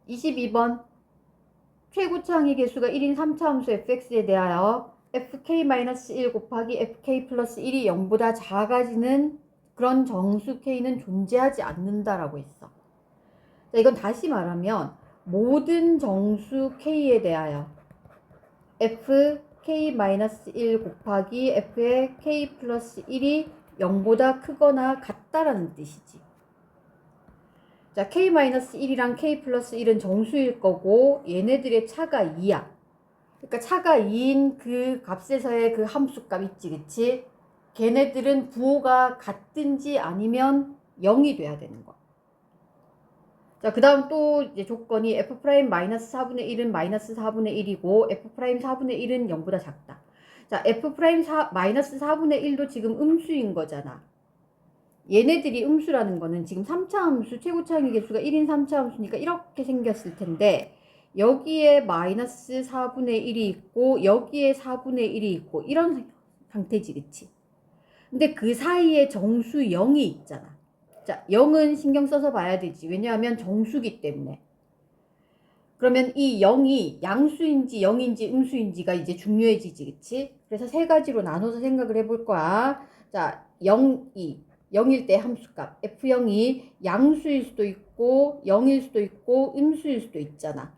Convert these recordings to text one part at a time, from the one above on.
22번 최고차항의 개수가 1인 3차함수 fx에 대하여 fk-1 곱하기 fk 플러스 1이 0보다 작아지는 그런 정수 k는 존재하지 않는다라고 했어. 자, 이건 다시 말하면 모든 정수 k에 대하여 fk-1 곱하기 f의 k 플러스 1이 0보다 크거나 같다라는 뜻이지. 자, k-1이랑 k 플러스 1은 정수일 거고 얘네들의 차가 2야. 그러니까 차가 2인 그 값에서의 그 함수값 있지, 그치? 걔네들은 부호가 같든지 아니면 0이 돼야 되는 거야. 자, 그 다음 또 이제 조건이 f'-4분의 1은 마이너스 4분의 1이고 f'4분의 1은 0보다 작다. 자, f'-4분의 1도 지금 음수인 거잖아. 얘네들이 음수라는 거는 지금 3차 함수, 최고차항의 개수가 1인 3차 함수니까 이렇게 생겼을 텐데 여기에 마이너스 4분의 1이 있고 여기에 4분의 1이 있고 이런 상태지, 그치? 근데 그 사이에 정수 0이 있잖아. 자, 0은 신경 써서 봐야 되지. 왜냐하면 정수기 때문에. 그러면 이 0이 양수인지 0인지 음수인지가 이제 중요해지지, 그치? 그래서 세 가지로 나눠서 생각을 해볼 거야. 자, 0, 2. 0일 때 함수값 f0이 양수일 수도 있고 0일 수도 있고 음수일 수도 있잖아.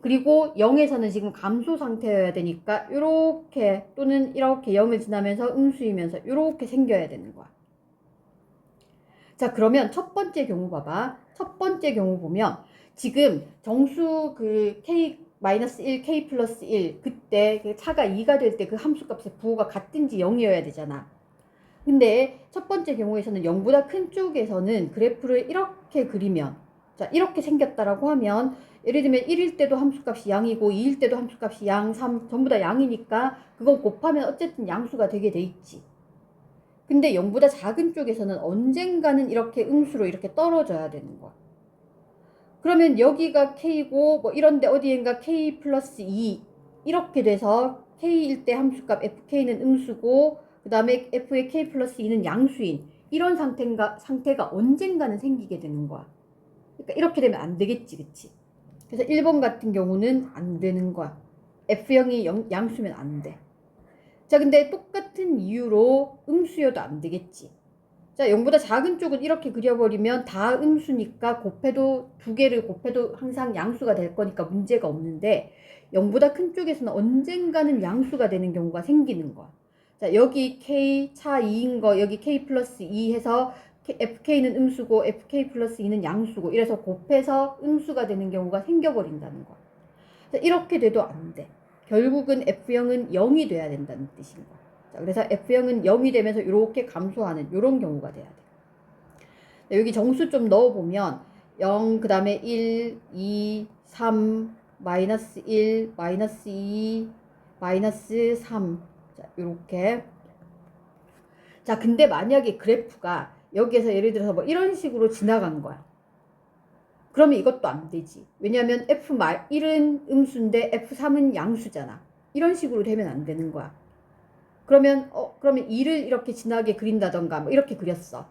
그리고 0에서는 지금 감소 상태여야 되니까 이렇게 또는 이렇게 0을 지나면서 음수이면서 이렇게 생겨야 되는 거야. 자, 그러면 첫 번째 경우 봐봐. 첫 번째 경우 보면 지금 정수 그 k-1, k 플러스 1 그때 그 차가 2가 될 때 그 함수값의 부호가 같든지 0이어야 되잖아. 근데 첫 번째 경우에서는 0보다 큰 쪽에서는 그래프를 이렇게 그리면 자, 이렇게 생겼다라고 하면 예를 들면 1일 때도 함수값이 양이고 2일 때도 함수값이 양, 3 전부 다 양이니까 그건 곱하면 어쨌든 양수가 되게 돼 있지. 근데 0보다 작은 쪽에서는 언젠가는 이렇게 음수로 이렇게 떨어져야 되는 거야. 그러면 여기가 k고 뭐 이런데 어디엔가 k 플러스 2 이렇게 돼서 k일 때 함수값 fk는 음수고 그 다음에 f의 k 플러스 2는 양수인 이런 상태가 언젠가는 생기게 되는 거야. 그러니까 이렇게 되면 안 되겠지, 그치? 그래서 1번 같은 경우는 안 되는 거야. f0이 양수면 안 돼. 자, 근데 똑같은 이유로 음수여도 안 되겠지. 자, 0보다 작은 쪽은 이렇게 그려버리면 다 음수니까 곱해도 두 개를 곱해도 항상 양수가 될 거니까 문제가 없는데 0보다 큰 쪽에서는 언젠가는 양수가 되는 경우가 생기는 거야. 자, 여기 k 차 2인 거 여기 k 플러스 2 해서 fk는 음수고 fk 플러스 2는 양수고 이래서 곱해서 음수가 되는 경우가 생겨버린다는 거야. 자, 이렇게 돼도 안 돼. 결국은 f0은 0이 돼야 된다는 뜻인 거야. 자, 그래서 f0은 0이 되면서 이렇게 감소하는 이런 경우가 돼야 돼. 자, 여기 정수 좀 넣어보면 0, 그 다음에 1, 2, 3, 마이너스 1, 마이너스 2, 마이너스 3. 자, 요렇게. 자, 근데 만약에 그래프가 여기에서 예를 들어서 뭐 이런 식으로 지나간 거야. 그러면 이것도 안 되지. 왜냐면 F1은 음수인데 F3은 양수잖아. 이런 식으로 되면 안 되는 거야. 그러면 2를 이렇게 진하게 그린다던가 뭐 이렇게 그렸어.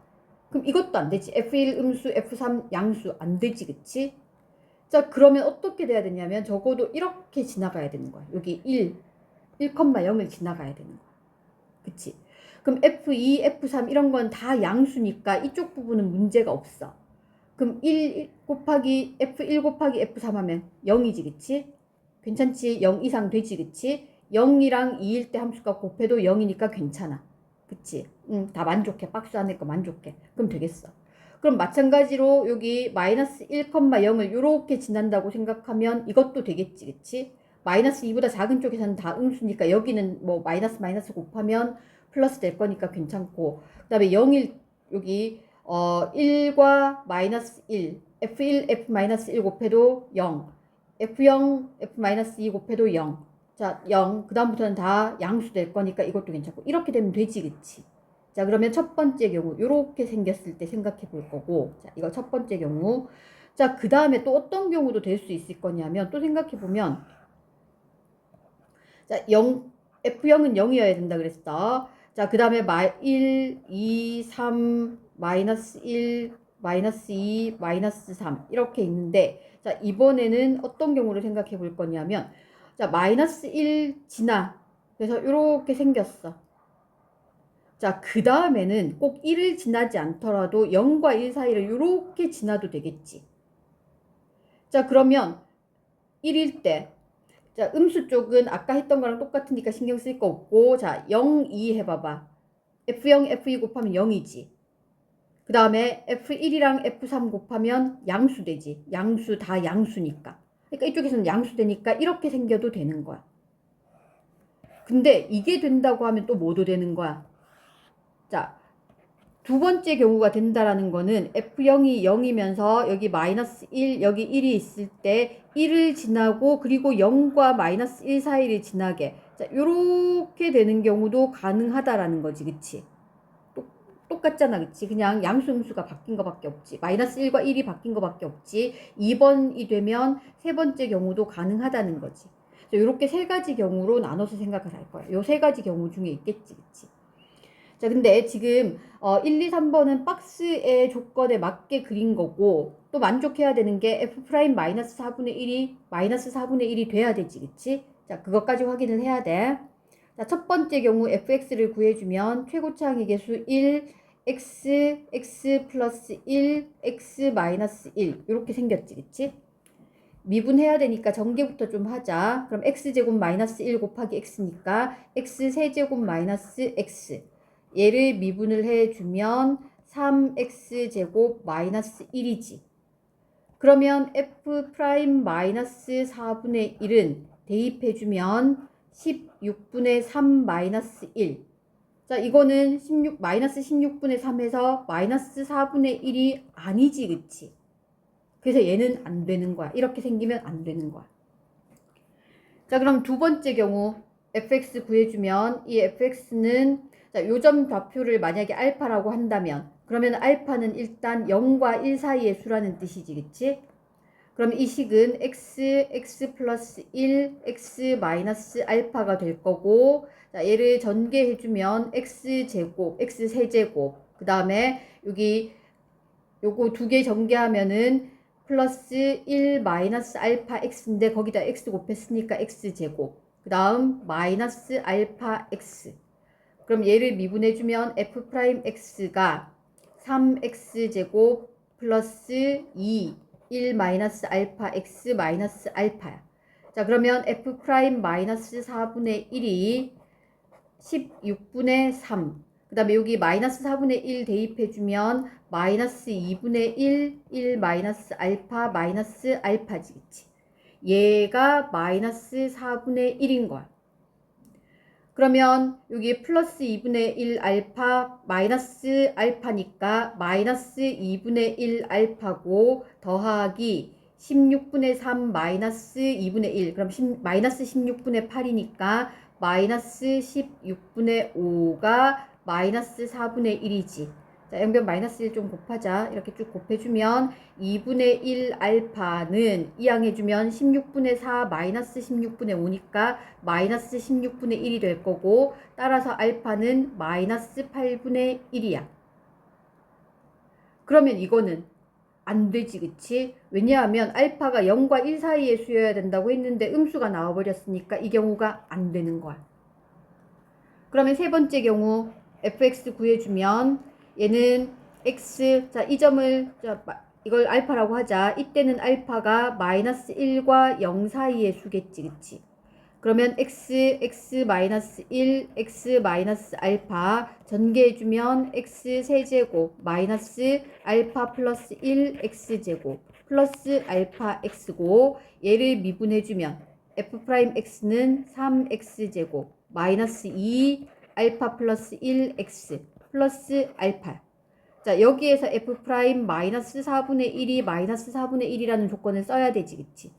그럼 이것도 안 되지. F1 음수, F3 양수 안 되지, 그치? 자, 그러면 어떻게 돼야 되냐면 적어도 이렇게 지나가야 되는 거야. 여기 1,0을 지나가야 되는 거야. 그치? 그럼 F2, F3 이런 건 다 양수니까 이쪽 부분은 문제가 없어. 그럼 1 곱하기 F1 곱하기 F3 하면 0이지, 그치? 괜찮지? 0 이상 되지, 그치? 0이랑 2일 때 함수값 곱해도 0이니까 괜찮아. 그치? 다 만족해. 박스 안에 거 만족해. 그럼 되겠어. 그럼 마찬가지로 여기 마이너스 1,0을 이렇게 지난다고 생각하면 이것도 되겠지, 그치? 마이너스 2보다 작은 쪽에서는 다 음수니까 여기는 뭐 마이너스 곱하면 플러스 될 거니까 괜찮고 그 다음에 0일 여기 1과 마이너스 1 F1, F-1 곱해도 0 F0, F-2 곱해도 0 자, 0 그 다음부터는 다 양수 될 거니까 이것도 괜찮고 이렇게 되면 되지, 그치? 자, 그러면 첫 번째 경우 이렇게 생겼을 때 생각해 볼 거고 자, 이거 첫 번째 경우 자, 그 다음에 또 어떤 경우도 될 수 있을 거냐면 또 생각해 보면 자, F0은 0이어야 된다 그랬어. 자, 그 다음에 1, 2, 3, 마이너스 1, 마이너스 2, 마이너스 3 이렇게 있는데 자 이번에는 어떤 경우를 생각해 볼 거냐면 자 마이너스 1 지나 그래서 이렇게 생겼어. 자 그 다음에는 꼭 1을 지나지 않더라도 0과 1 사이를 이렇게 지나도 되겠지. 자 그러면 1일 때 자 음수 쪽은 아까 했던 거랑 똑같으니까 신경 쓸 거 없고 자 0, 2 해봐봐. F0, F2 곱하면 0이지. 그 다음에 F1이랑 F3 곱하면 양수 되지. 양수 다 양수니까. 그러니까 이쪽에서는 양수 되니까 이렇게 생겨도 되는 거야. 근데 이게 된다고 하면 또 뭐도 되는 거야. 자, 두 번째 경우가 된다라는 거는 F0이 0이면서 여기 마이너스 1, 여기 1이 있을 때 1을 지나고 그리고 0과 마이너스 1 사이를 지나게. 자, 요렇게 되는 경우도 가능하다라는 거지. 그치? 똑같잖아. 그치? 그냥 양수 음수가 바뀐 거밖에 없지. 마이너스 1과 1이 바뀐 거밖에 없지. 2번이 되면 세 번째 경우도 가능하다는 거지. 이렇게 세 가지 경우로 나눠서 생각을 할 거야. 요 세 가지 경우 중에 있겠지. 그치? 자, 근데 지금 1, 2, 3번은 박스의 조건에 맞게 그린 거고 또 만족해야 되는 게 F' 마이너스 4분의 1이 마이너스 4분의 1이 돼야 되지. 그치? 자, 그것까지 확인을 해야 돼. 자, 첫 번째 경우 fx를 구해주면 최고차항의 개수 1, x 플러스 1, x 마이너스 1 이렇게 생겼지. 그치? 미분해야 되니까 전개부터 좀 하자. 그럼 x제곱 마이너스 1 곱하기 x니까 x 세제곱 마이너스 x 얘를 미분을 해주면 3x제곱 마이너스 1이지. 그러면 f 프라임 마이너스 4분의 1은 대입해주면 16분의 3 마이너스 1. 자, 이거는 16, 마이너스 16분의 3에서 마이너스 4분의 1이 아니지, 그치? 그래서 얘는 안 되는 거야. 이렇게 생기면 안 되는 거야. 자, 그럼 두 번째 경우 fx 구해주면 이 fx는 자, 요점 좌표를 만약에 알파라고 한다면 그러면 알파는 일단 0과 1 사이의 수라는 뜻이지, 그치? 그럼 이 식은 x 플러스 1, x 마이너스 알파가 될 거고 자, 얘를 전개해주면 x제곱, x세제곱 그 다음에 여기 요거 두 개 전개하면은 플러스 1 마이너스 알파 x인데 거기다 x 곱했으니까 x제곱 그 다음 마이너스 알파 x 그럼 얘를 미분해주면 f 프라임 x가 3x제곱 플러스 2 1 마이너스 알파 x 마이너스 알파야. 자 그러면 f 프라임 마이너스 4분의 1이 16분의 3. 그 다음에 여기 마이너스 4분의 1 대입해주면 마이너스 2분의 1, 1 마이너스 알파 마이너스 알파지. 그치? 얘가 마이너스 4분의 1인 거야. 그러면 여기 플러스 2분의 1 알파 마이너스 알파니까 마이너스 2분의 1 알파고 더하기 16분의 3 마이너스 2분의 1 그럼 마이너스 16분의 8이니까 마이너스 16분의 5가 마이너스 4분의 1이지. 자, 양변 마이너스 1 좀 곱하자. 이렇게 쭉 곱해주면 2분의 1 알파는 이항해주면 16분의 4 마이너스 16분의 5니까 마이너스 16분의 1이 될 거고 따라서 알파는 마이너스 8분의 1이야. 그러면 이거는 안 되지, 그치? 왜냐하면 알파가 0과 1 사이의 수여야 된다고 했는데 음수가 나와버렸으니까 이 경우가 안 되는 거야. 그러면 세 번째 경우 fx 구해주면 얘는 x, 자, 이 점을, 자, 이걸 알파라고 하자. 이때는 알파가 마이너스 1과 0 사이의 수겠지, 그치? 그러면 x 마이너스 1, x 마이너스 알파 전개해주면 x 세제곱 마이너스 알파 플러스 1 x제곱 플러스 알파 x고 얘를 미분해주면 f 프라임 x는 3x제곱 마이너스 2 알파 플러스 1 x 플러스 알파. 자 여기에서 f 프라임 마이너스 4분의 1이 마이너스 4분의 1이라는 조건을 써야 되지, 그치?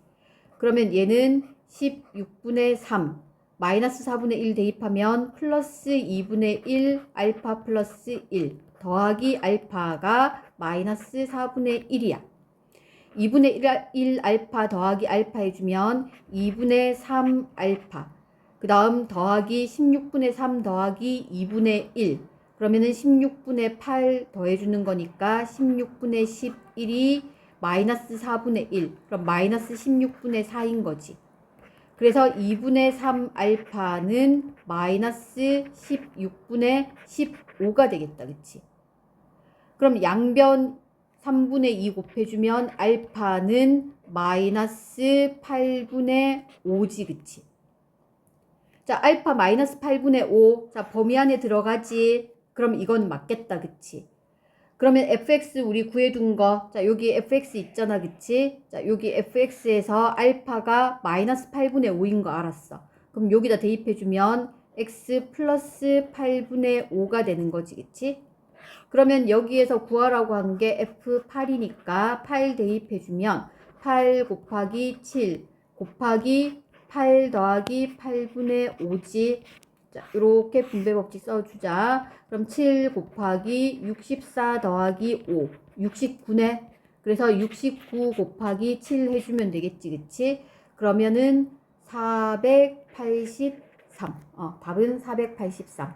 그러면 얘는 16분의 3 마이너스 4분의 1 대입하면 플러스 2분의 1 알파 플러스 1 더하기 알파가 마이너스 4분의 1이야. 2분의 1 알파 더하기 알파 해주면 2분의 3 알파 그 다음 더하기 16분의 3 더하기 2분의 1 그러면은 16분의 8 더해주는 거니까 16분의 11이 마이너스 4분의 1. 그럼 마이너스 16분의 4인 거지. 그래서 2분의 3 알파는 마이너스 16분의 15가 되겠다. 그치? 그럼 양변 3분의 2 곱해주면 알파는 마이너스 8분의 5지. 그치? 자, 알파 마이너스 8분의 5. 자, 범위 안에 들어가지. 그럼 이건 맞겠다. 그치? 그러면 fx 우리 구해둔 거. 자, 여기 fx 있잖아. 그치? 자, 여기 fx에서 알파가 마이너스 8분의 5인 거 알았어. 그럼 여기다 대입해주면 x 플러스 8분의 5가 되는 거지. 그치? 그러면 여기에서 구하라고 한 게 f8이니까 8 대입해주면 8 곱하기 7 곱하기 8 더하기 8분의 5지. 자, 이렇게 분배법칙 써주자. 그럼 7 곱하기 64 더하기 5, 69네. 그래서 69 곱하기 7 해주면 되겠지, 그치? 그러면은 483. 답은 483.